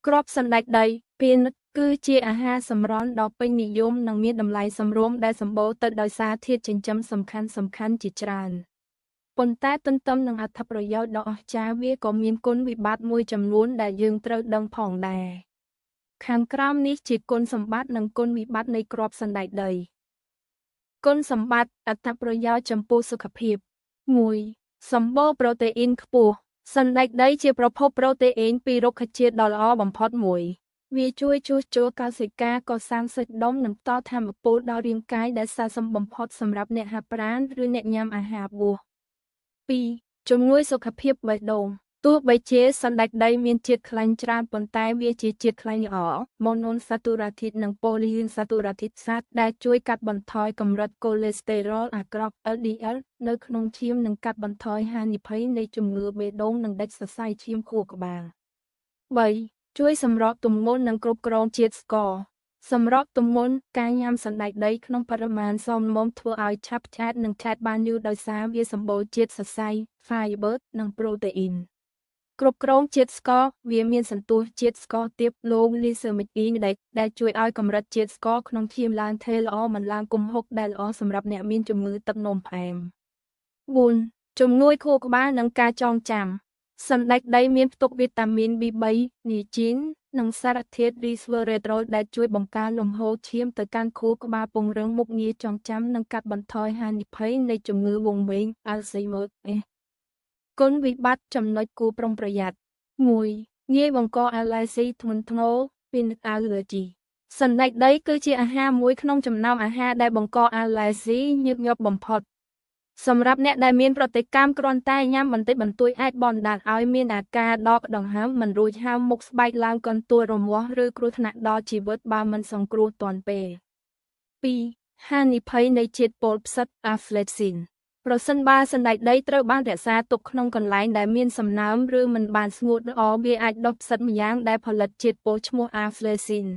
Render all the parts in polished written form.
គ្រាប់សណ្តែកដីពានគឺជាអាហារសម្រន់ដ៏ពេញនិយមនិងមានតម្លៃសមរម្យដែលសម្បូរទៅដោយសារធាតុចិញ្ចឹមសំខាន់ៗជាច្រើនប៉ុន្តែទន្ទឹមនឹងអត្ថប្រយោជន៍ដ៏អស្ចារ្យវាក៏មានគុណវិបត្តិមួយចំនួនដែលយើងត្រូវដឹងផងដែរខាងក្រោមនេះជាគុណសម្បត្តិនិងគុណវិបត្តិនៃគ្រាប់សណ្តែកដីគុណសម្បត្តិអត្ថប្រយោជន៍ចំពោះសុខភាព 1. សម្បូរប្រូតេអ៊ីនខ្ពស់សណ្តែកដីជាប្រភពប្រូតេអ៊ីនពីរុក្ខជាតិដ៏ល្អបំផុតមួយវាជួយជួសជុលកោសិកាកសាងសាច់ដុំនិងផ្តល់ថាមពលដល់រាងកាយដែលស័ក្តិសមបំផុតសម្រាប់អ្នកហាត់ប្រាណឬអ្នកញ៉ាំអាហារបួស 2. ជំនួយសុខភាពបេះដូងទោះបីជាសណ្តែកដីមានជាតិខ្លាញ់ច្រើនប៉ុន្តែវាជាជាតិខ្លាញ់ល្អ Monounsaturated និង Polyunsaturated fat ដែលជួយកាត់បន្ថយកម្រិតកូលេស្តេរ៉ុលអាក្រក់ LDL នៅក្នុងឈាមនិងកាត់បន្ថយហានិភ័យនៃជំងឺបេះដូងនិងដាច់សរសៃឈាមខួរក្បាល 3. ជួយសម្រកទម្ងន់និងគ្រប់គ្រងជាតិស្ករសម្រកទម្ងន់ការញ៉ាំសណ្តែកដីក្នុងបរិមាណសមល្មមធ្វើឲ្យឆាប់ឆ្អែតនិងឆ្អែតបានយូរដោយសារវាសម្បូរជាតិសរសៃ fiber និងប្រូតេអ៊ីនគ្រប់គ្រងជាតិស្ករវាមានសន្ទុះជាតិស្ករទាប low glycemic index ដែលជួយឲ្យកម្រិតជាតិស្ករក្នុងឈាមឡើងថេរល្អមិនឡើងគំហុកដែលល្អសម្រាប់អ្នកមានជំងឺទឹកនោមផ្អែម 4. ជំនួយខួរក្បាលនិងការចងចាំសណ្តែកដីមានផ្ទុកវីតាមីន B3 នីជីននិងសារធាតុ resveratrol ដែលជួយបង្កើនលំហូរឈាមទៅកាន់ខួរក្បាលពង្រឹងមុខងារចងចាំនិងកាត់បន្ថយហានិភ័យនៃជំងឺវង្វេង Alzheimer គុណវិបត្តិចំណុចគួរប្រុងប្រយ័ត្ន 1. ងាយបង្កអាឡែស៊ីធ្ងន់ធ្ងរ Peanut allergy សណ្តែកដីគឺជាអាហារមួយក្នុងចំណោមអាហារដែលបង្កអាឡែស៊ីញឹកញាប់បំផុតសម្រាប់អ្នកដែលមានប្រតិកម្មគ្រាន់តែញ៉ាំបន្តិចបន្តួចអាចបណ្ដាលឲ្យមានអាការដកដង្ហើមមិនរួចហើមមុខស្បែកឡើងកន្ទួលរមាស់ឬគ្រោះថ្នាក់ដល់ជីវិតបើមិនសង្គ្រោះទាន់ពេល 2. ហានិភ័យនៃជាតិពុលផ្សិត Aflatoxin ប្រសិនបើសណ្តែកដីត្រូវបានរក្សាទុកក្នុងកន្លែងដែលមានសំណើមឬមិនបានស្ងួតល្អវាអាចដុះផ្សិតម្យ៉ាងដែលផលិតជាតិពុលឈ្មោះ Aflatoxin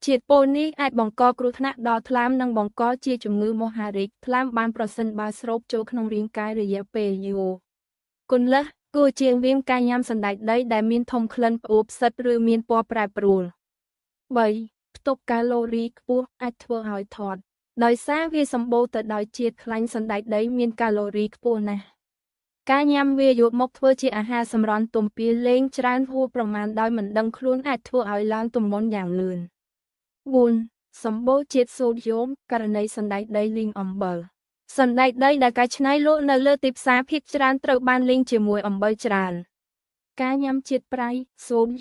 ជាតិពុលនេះអាចបង្កគ្រោះថ្នាក់ដល់ថ្លើមនិងបង្កជាជំងឺមហារីកថ្លើមបានប្រសិនបើស្រូបចូលក្នុងរាងកាយរយៈពេលយូរគន្លឹះគួរជៀសវាងការញ៉ាំសណ្តែកដីដែលមានធុំក្លិនផ្អួបផ្សិតឬមានពណ៌ប្រែប្រួល 3. ផ្ទុកកាឡូរីខ្ពស់អាចធ្វើឲ្យធាត់ដោយសារវាសម្បូរទៅដោយជាតិខ្លាញ់សណ្តែកដីមានកាឡូរីខ្ពស់ណាស់ការញ៉ាំវាយកមកធ្វើជាអាហារសម្រន់ទំពាលេងច្រើនហួសប្រមាណដោយមិនដឹងខ្លួនអាចធ្វើឲ្យឡើងទម្ងន់យ៉ាងលឿន 4. សម្បូរជាតិសូដ្យូមករណីសណ្តែកដីលីងអំបិលសណ្តែកដីដែលកែច្នៃលក់នៅលើទីផ្សារភាគច្រើនត្រូវបានលីងជាមួយអំបិលច្រើនការញ៉ាំជាតិប្រៃសូដ្យ